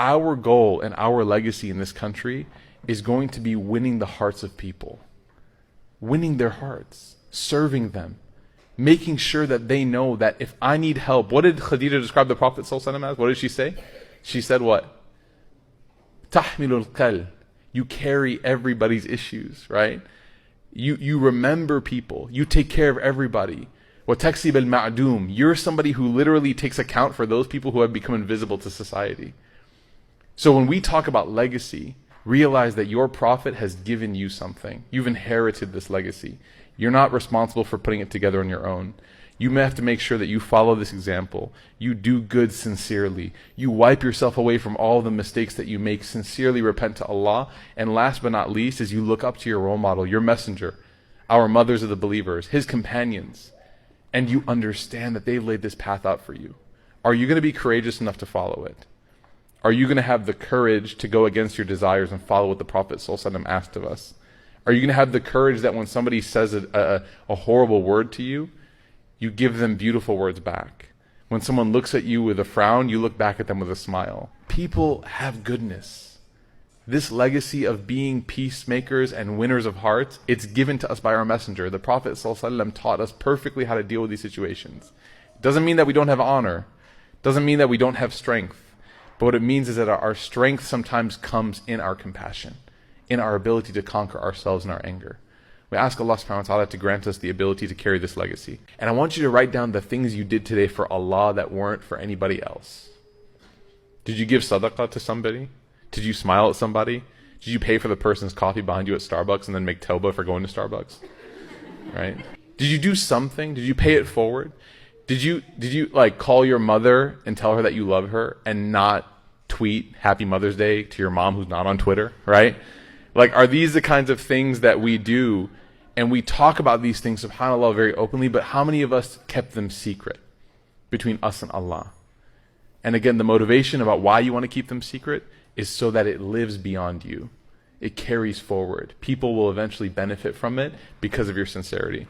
our goal and our legacy in this country is going to be winning the hearts of people, winning their hearts, serving them, making sure that they know that if I need help. What did Khadija describe the Prophet ﷺ as? What did she say? She said what? تَحْمِلُ الْقَلْ. You carry everybody's issues, right? You remember people. You take care of everybody. وَتَكْسِبَ الْمَعْدُومِ. You're somebody who literally takes account for those people who have become invisible to society. So when we talk about legacy, realize that your Prophet has given you something. You've inherited this legacy. You're not responsible for putting it together on your own. You may have to make sure that you follow this example. You do good sincerely. You wipe yourself away from all the mistakes that you make. Sincerely repent to Allah. And last but not least is you look up to your role model, your messenger, our mothers of the believers, his companions, and you understand that they've laid this path out for you. Are you going to be courageous enough to follow it? Are you going to have the courage to go against your desires and follow what the Prophet ﷺ asked of us? Are you going to have the courage that when somebody says a horrible word to you, you give them beautiful words back? When someone looks at you with a frown, you look back at them with a smile. People have goodness. This legacy of being peacemakers and winners of hearts, it's given to us by our messenger. The Prophet ﷺ taught us perfectly how to deal with these situations. It doesn't mean that we don't have honor. It doesn't mean that we don't have strength. But what it means is that our strength sometimes comes in our compassion, in our ability to conquer ourselves and our anger. We ask Allah subhanahu wa ta'ala to grant us the ability to carry this legacy. And I want you to write down the things you did today for Allah that weren't for anybody else. Did you give sadaqah to somebody? Did you smile at somebody? Did you pay for the person's coffee behind you at Starbucks and then make tawbah for going to Starbucks? Right? Did you do something? Did you pay it forward? Did you like call your mother and tell her that you love her and not tweet Happy Mother's Day to your mom who's not on Twitter, right? Like, are these the kinds of things that we do? And we talk about these things, subhanAllah, very openly, but how many of us kept them secret between us and Allah? And again, the motivation about why you want to keep them secret is so that it lives beyond you. It carries forward. People will eventually benefit from it because of your sincerity.